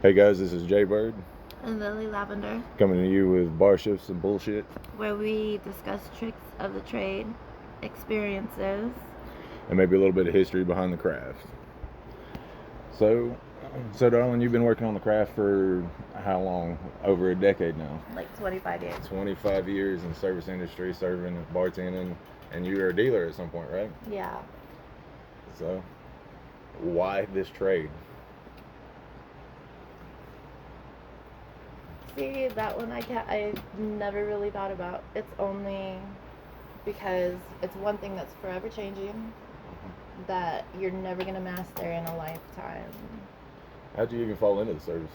Hey guys, this is Jay Bird And Lily Lavender, coming to you with bar shifts and bullshit, where we discuss tricks of the trade, experiences. and maybe a little bit of history behind the craft. So darling, you've been working on the craft for how long? Over a decade now. Like 25 years. 25 years in the service industry, serving, bartending, and you were a dealer at some point, right? Yeah. So, why this trade? See, that one I never really thought about. It's only because it's one thing that's forever changing that you're never going to master in a lifetime. How'd you even fall into the service?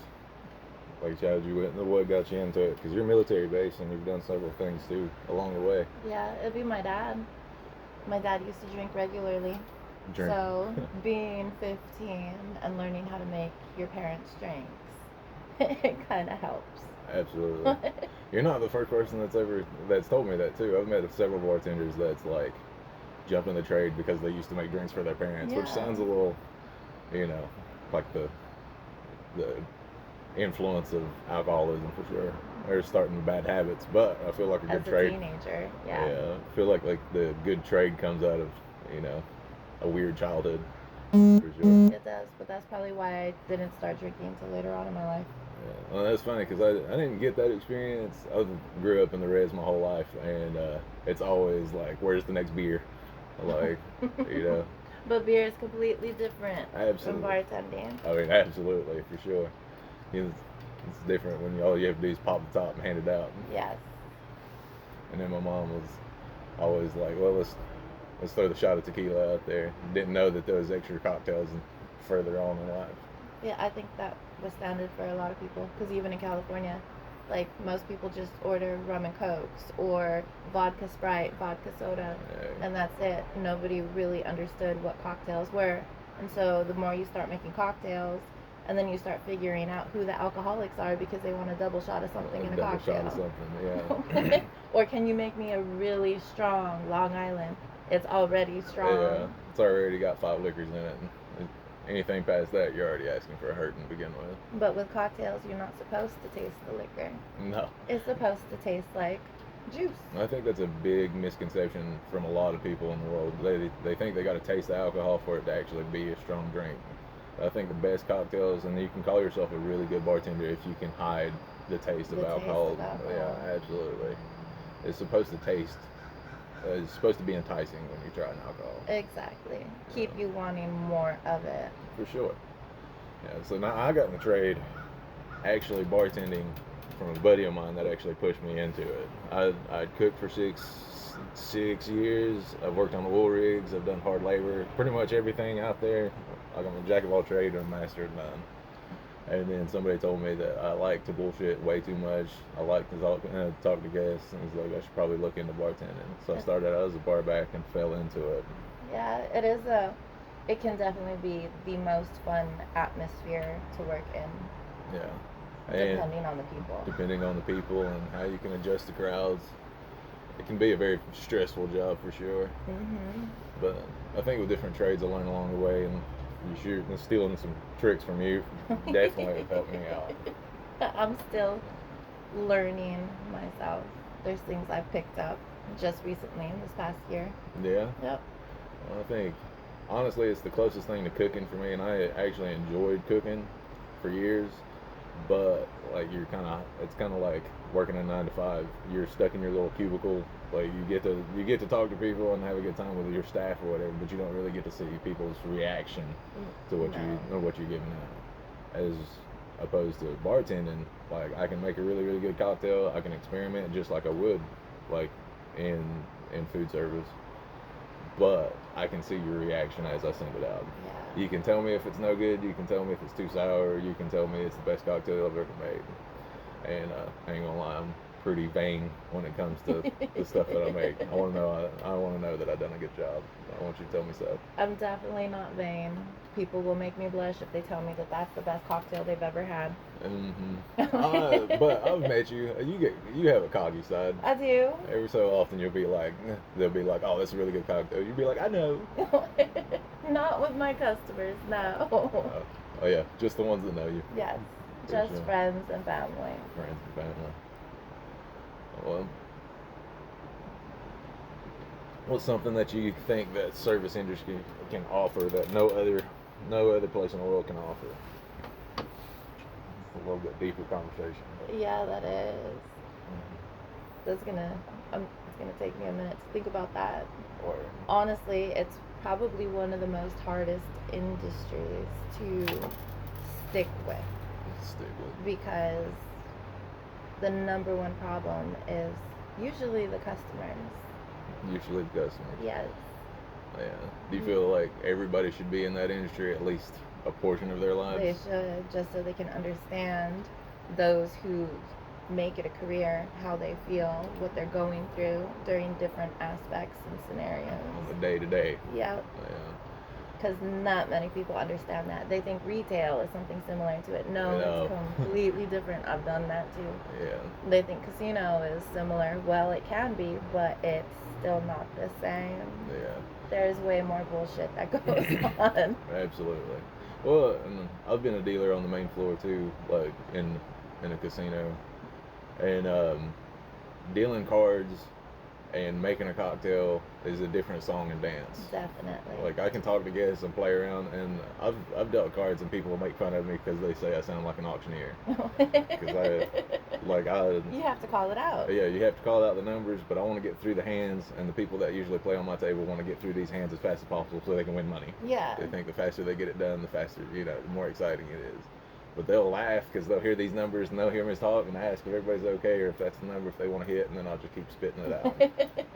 Like, what got you into it? Because you're military based and you've done several things too along the way. Yeah, it'd be my dad. My dad used to drink regularly. Drink. So, being 15 and learning how to make your parents' drinks, it kind of helps. Absolutely. You're not the first person that's told me that too. I've met several bartenders that's like jump in the trade because they used to make drinks for their parents, which Yeah. sounds a little, like the influence of alcoholism for sure. They're starting bad habits, but I feel like a good As a trade. teenager, yeah. I feel like the good trade comes out of a weird childhood for sure. It does, but that's probably why I didn't start drinking until later on in my life. Yeah. Well, that's funny because I didn't get that experience. I grew up in the res my whole life, and it's always like, where's the next beer? Like, But beer is completely different Absolutely. from bartending. I mean, absolutely, for sure. It's different when all you have to do is pop the top and hand it out. Yes. And then my mom was always like, well, let's throw the shot of tequila out there. Didn't know that there was extra cocktails further on in life. Yeah, I think that was standard for a lot of people because even in California, like most people just order rum and cokes or vodka Sprite, vodka soda, Yeah. and that's it. Nobody really understood what cocktails were. And so the more you start making cocktails, and then you start figuring out who the alcoholics are because they want a double shot of something in a Double cocktail. shot of something, yeah. Or can you make me a really strong Long Island? It's already strong. Yeah, it's already got 5 liquors in it. And anything past that, you're already asking for a hurting to begin with. But with cocktails, you're not supposed to taste the liquor. No. It's supposed to taste like juice. I think that's a big misconception from a lot of people in the world. They think they got to taste the alcohol for it to actually be a strong drink. I think the best cocktails, and you can call yourself a really good bartender if you can hide the taste of alcohol. Yeah, absolutely. It's supposed to taste. It's supposed to be enticing when you try an alcohol. Exactly. Keep you wanting more of it. For sure. Yeah. So now I got in the trade, actually bartending from a buddy of mine that actually pushed me into it. I'd cooked for six years. I've worked on oil rigs. I've done hard labor. Pretty much everything out there. Like I'm a jack of all trades and a master of none. And then somebody told me that I like to bullshit way too much. I like to talk to guests, and it's like I should probably look into bartending. So I started out as a bar back and fell into it. Yeah, it can definitely be the most fun atmosphere to work in. Yeah. Depending on the people. Depending on the people and how you can adjust the crowds. It can be a very stressful job for sure. Mm-hmm. But I think with different trades I learn along the way, and stealing some tricks from you definitely have helped me out. I'm still learning myself. There's things I've picked up just recently in this past year. Yeah? Yep. Well, I think, honestly, it's the closest thing to cooking for me, and I actually enjoyed cooking for years. But like it's kind of like working a 9 to 5. You're stuck in your little cubicle. Like you get to talk to people and have a good time with your staff or whatever, but you don't really get to see people's reaction to what you're giving out. As opposed to bartending, like I can make a really really good cocktail. I can experiment just like I would, like in food service. But I can see your reaction as I send it out. Yeah. You can tell me if it's no good. You can tell me if it's too sour. You can tell me it's the best cocktail I've ever made. And I ain't gonna lie, I'm pretty vain when it comes to the stuff that I make. I want to know that I've done a good job. I want you to tell me so. I'm definitely not vain. People will make me blush if they tell me that that's the best cocktail they've ever had. Mm-hmm. But I've met you. You have a cocky side. I do. Every so often they'll be like, oh, that's a really good cocktail. You'll be like, I know. Not with my customers, no. Oh yeah, just the ones that know you. Yes. Just sure. friends and family. Friends and family. Well, what's something that you think that service industry can offer that no other place in the world can offer? It's a little bit deeper conversation. Yeah, that is. That's gonna. It's gonna take me a minute to think about that. Or Honestly, it's probably one of the most hardest industries to stick with stick with. because the number one problem is usually the customers. Usually the customers. Yes. Yeah. Do you feel like everybody should be in that industry at least a portion of their lives? They should, just so they can understand those who make it a career, how they feel, what they're going through during different aspects and scenarios. On the day to day. Yep. Yeah. Because not many people understand that. They think retail is something similar to it. No, No. it's completely different. I've done that too. Yeah. They think casino is similar. Well, it can be, but it's still not the same. Yeah. There's way more bullshit that goes on. Absolutely. Well, and I've been a dealer on the main floor too, like in a casino, and dealing cards and making a cocktail is a different song and dance. Definitely. Like I can talk to guests and play around, and I've dealt cards and people will make fun of me because they say I sound like an auctioneer. Because you have to call it out. Yeah, you have to call out the numbers, but I want to get through the hands, and the people that usually play on my table want to get through these hands as fast as possible so they can win money. Yeah. They think the faster they get it done, the faster, the more exciting it is. But they'll laugh because they'll hear these numbers and they'll hear me talk and ask if everybody's okay or if that's the number if they want to hit, and then I'll just keep spitting it out.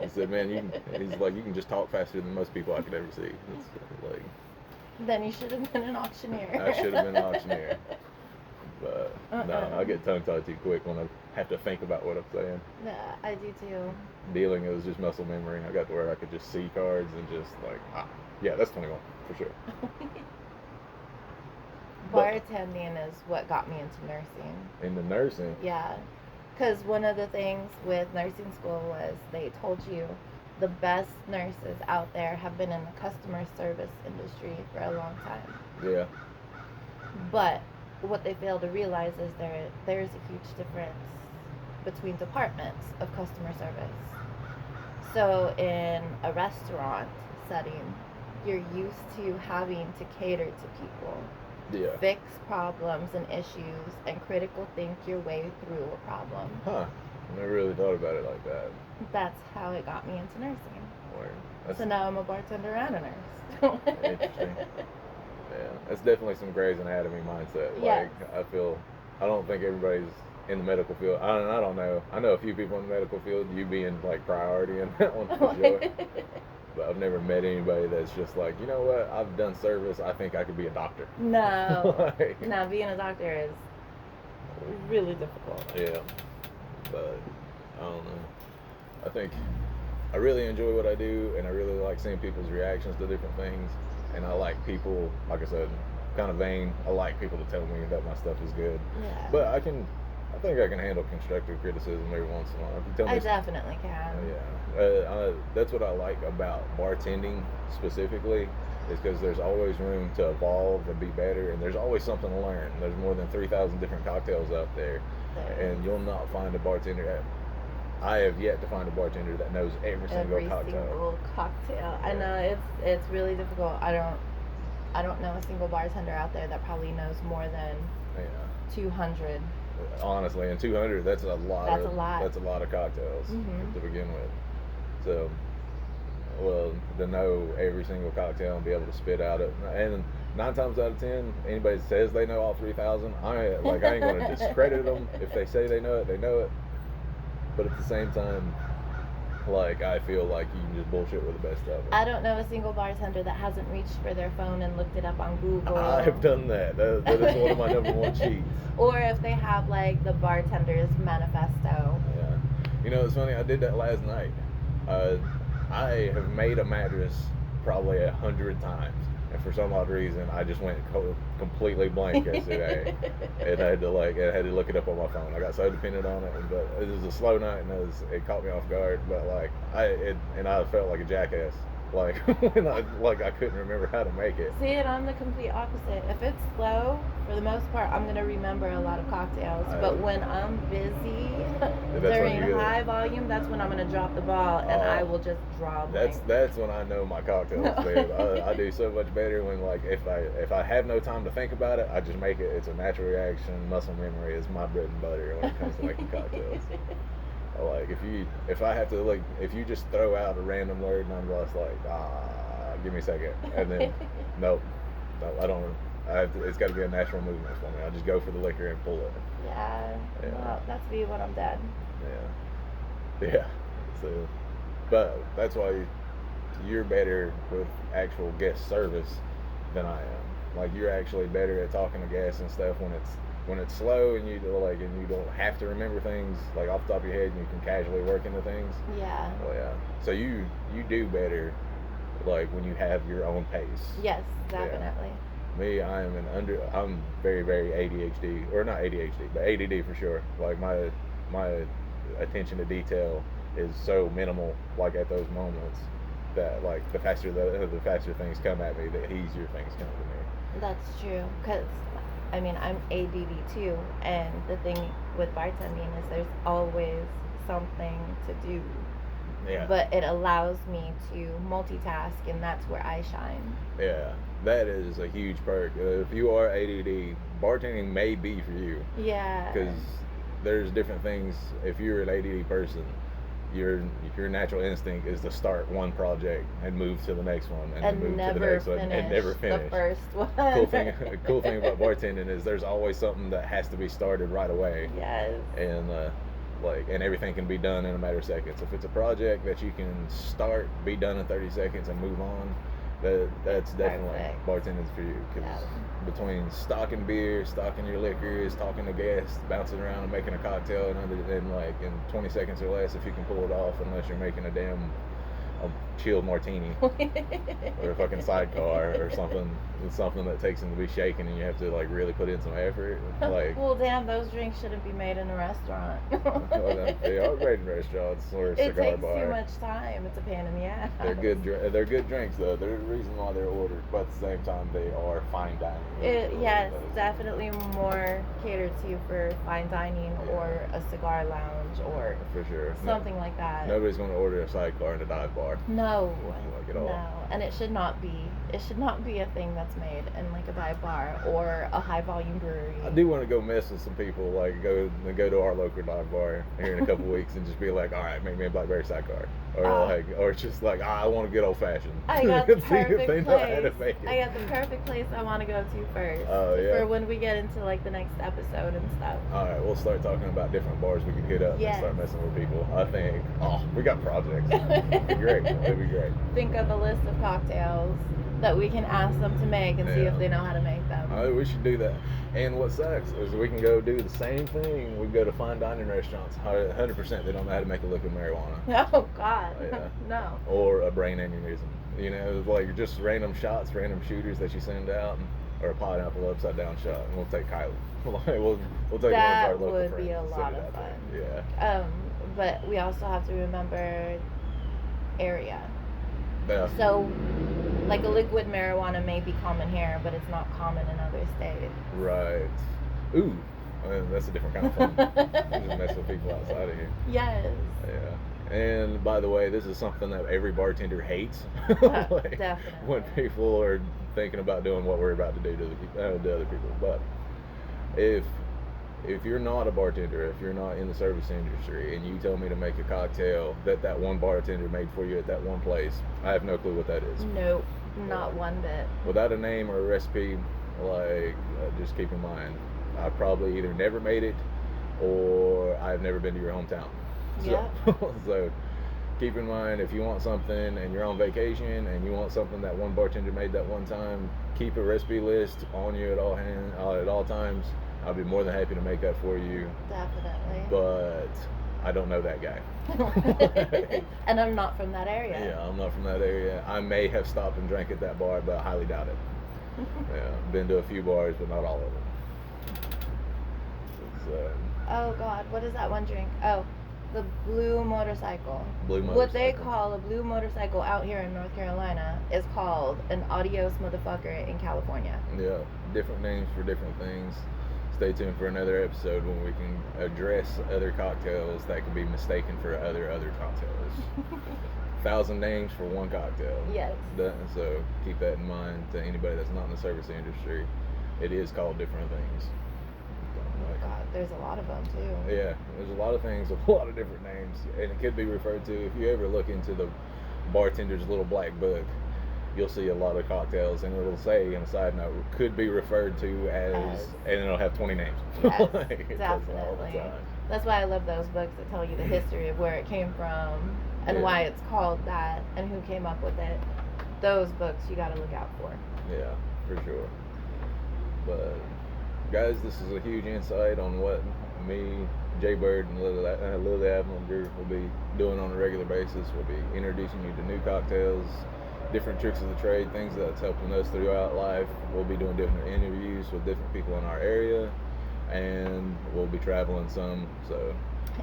He said, "Man, he's like, you can just talk faster than most people I could ever see." It's like, then you should have been an auctioneer. I should have been an auctioneer. But no, I get tongue tied too quick when I have to think about what I'm saying. Yeah, I do too. Dealing, it was just muscle memory. I got to where I could just see cards and just like, yeah, that's 21 for sure. Bartending is what got me into nursing. Into nursing? Yeah. Because one of the things with nursing school was they told you the best nurses out there have been in the customer service industry for a long time. Yeah. But what they fail to realize is there's a huge difference between departments of customer service. So in a restaurant setting, you're used to having to cater to people. Yeah. Fix problems and issues and critical think your way through a problem. Huh. I never really thought about it like that. That's how it got me into nursing. Word. So now I'm a bartender and a nurse. Interesting. Yeah, that's definitely some Grey's Anatomy mindset. Yes. Like, I don't think everybody's in the medical field. I don't know. I know a few people in the medical field, you being like priority in that one for sure. But I've never met anybody that's just like, you know what, I've done service, I think I could be a doctor. No. Like, No, being a doctor is really difficult. yeah. But I don't know. I think I really enjoy what I do, and I really like seeing people's reactions to different things. And I like people, like I said, kind of vain. I like people to tell me that my stuff is good. Yeah. But I think I can handle constructive criticism every once in a while. If you tell me I definitely can. Yeah. That's what I like about bartending specifically, is because there's always room to evolve and be better, and there's always something to learn. There's more than 3,000 different cocktails out there, and you'll not find a bartender. I have yet to find a bartender that knows every single cocktail. I know it's really difficult. I don't know a single bartender out there that probably knows more than 200. Honestly, and 200, that's a lot. That's a lot. That's a lot of cocktails Mm-hmm. to begin with. So, well, to know every single cocktail and be able to spit out it, and 9 times out of 10, anybody that says they know all 3,000, I ain't going to discredit them. If they say they know it, they know it. But at the same time, like, I feel like you can just bullshit with the best of them. I don't know a single bartender that hasn't reached for their phone and looked it up on Google. I have done that. That is one of my number one cheats. Or if they have like the bartender's manifesto. Yeah. You know, it's funny. I did that last night. I have made a mattress probably 100 times, and for some odd reason, I just went completely blank yesterday. And I had to look it up on my phone. I got so dependent on it, but it was a slow night, and it caught me off guard. But like I felt like a jackass like when I couldn't remember how to make it. See, and I'm the complete opposite. If it's slow, for the most part, I'm gonna remember a lot of cocktails. But when I'm busy during high volume, that's when I'm gonna drop the ball, and I will just draw. That's when I know my cocktails, babe. I do so much better when, like, if I have no time to think about it, I just make it. It's a natural reaction. Muscle memory is my bread and butter when it comes to making cocktails. Like, if I have to, like, if you just throw out a random word and I'm just like, give me a second, and then nope, I don't. It's got to be a natural movement for me. I just go for the liquor and pull it. Yeah. Well, that's me when I'm dead. Yeah. So, but that's why you're better with actual guest service than I am. Like, you're actually better at talking to guests and stuff when it's slow and you don't have to remember things like off the top of your head, and you can casually work into things. Yeah. Well, yeah. So you do better, like, when you have your own pace. Yes, definitely. Yeah. Me, I'm very, very ADHD, or not ADHD, but ADD for sure. Like, my attention to detail is so minimal, like, at those moments, that, like, the faster things come at me, the easier things come to me. That's true, because I mean, I'm ADD too, and the thing with bartending is there's always something to do. Yeah. But it allows me to multitask, and that's where I shine. Yeah, that is a huge perk. If you are ADD, bartending may be for you. Yeah. Because there's different things. If you're an ADD person, your natural instinct is to start one project and move to the next one and move to the next one and never finish the first one. Cool thing about bartending is there's always something that has to be started right away. Yes. And and everything can be done in a matter of seconds. If it's a project that you can start, be done in 30 seconds and move on, that's definitely bartending's for you. Because between stocking beer, stocking your liquors, talking to guests, bouncing around and making a cocktail in 20 seconds or less, if you can pull it off, unless you're making a chilled martini or a fucking sidecar or something that takes them to be shaken and you have to, like, really put in some effort. Like, well, damn, those drinks shouldn't be made in a restaurant. They are great in restaurants or a cigar bar. It takes too much time. It's a pain in the ass. They're good drinks, though. There's a reason why they're ordered, but at the same time, they are fine dining. Yes, definitely more catered to for fine dining or a cigar lounge or for sure something like that. Nobody's going to order a sidecar in a dive bar. No, like at all. No, and it should not be. It should not be a thing that's made in, like, a dive bar or a high volume brewery. I do want to go mess with some people, like go to our local dive bar here in a couple weeks and just be like, all right, make me a blackberry sidecar, or just like, I want to get old fashioned. I got the perfect place. I got the perfect place I want to go to first. Oh yeah. For when we get into, like, the next episode and stuff. All right, we'll start talking about different bars we could hit up and start messing with people. I think, we got projects. It'd be great. It'd be great. Think of a list of cocktails that we can ask them to make and see if they know how to make them. We should do that. And what sucks is we can go do the same thing. We go to fine dining restaurants. 100% they don't know how to make a liquid marijuana. Oh God, no. Or a brain aneurysm. You know, like just random shots, random shooters that you send out, or a pineapple upside down shot, and we'll take Kylie. we'll take that one of our local friends. That would be a lot of fun. Yeah. But we also have to remember area. Yeah. So, like, a liquid marijuana may be common here, but it's not common in other states. Right. Ooh, that's a different kind of fun. You just mess with people outside of here. Yes. Yeah. And by the way, this is something that every bartender hates. Definitely. When people are thinking about doing what we're about to do to other people. But if you're not a bartender, if you're not in the service industry, and you tell me to make a cocktail that one bartender made for you at that one place, I have no clue what that is. Nope, not one bit. Without a name or a recipe, just keep in mind, I probably either never made it or I've never been to your hometown. Yeah. So keep in mind, if you want something and you're on vacation and you want something that one bartender made that one time, keep a recipe list on you at all times. I'll be more than happy to make that for you. Definitely. But I don't know that guy. And I'm not from that area. Yeah, I'm not from that area. I may have stopped and drank at that bar, but I highly doubt it. Yeah, been to a few bars, but not all of them. Oh God, what is that one drink? Oh, The blue motorcycle. Blue What they motorcycle. call a blue motorcycle out here in North Carolina is called an adios motherfucker in California. Yeah, different names for different things. Stay tuned for another episode when we can address other cocktails that can be mistaken for other cocktails. 1,000 names for one cocktail. Yes. So keep that in mind to anybody that's not in the service industry. It is called different things. Oh God, there's a lot of them too. Yeah, there's a lot of things with a lot of different names, and it could be referred to. If you ever look into the bartender's little black book, you'll see a lot of cocktails, and it'll say, on a side note, could be referred to as and it'll have 20 names. Yes, Like, it does it all the definitely. time. That's why I love those books that tell you the history of where it came from and why it's called that and who came up with it. Those books you got to look out for. Yeah, for sure. But guys, this is a huge insight on what me, Jay Bird, and Lily Avlinger will be doing on a regular basis. We'll be introducing you to new cocktails, different tricks of the trade, things that's helping us throughout life. We'll be doing different interviews with different people in our area, and we'll be traveling some. So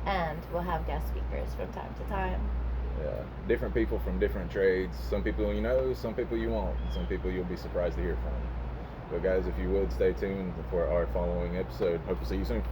And we'll have guest speakers from time to time. yeah, different people from different trades. Some people you know, some people you won't, and some people you'll be surprised to hear from. But guys, if you would stay tuned for our following episode. Hope to see you soon.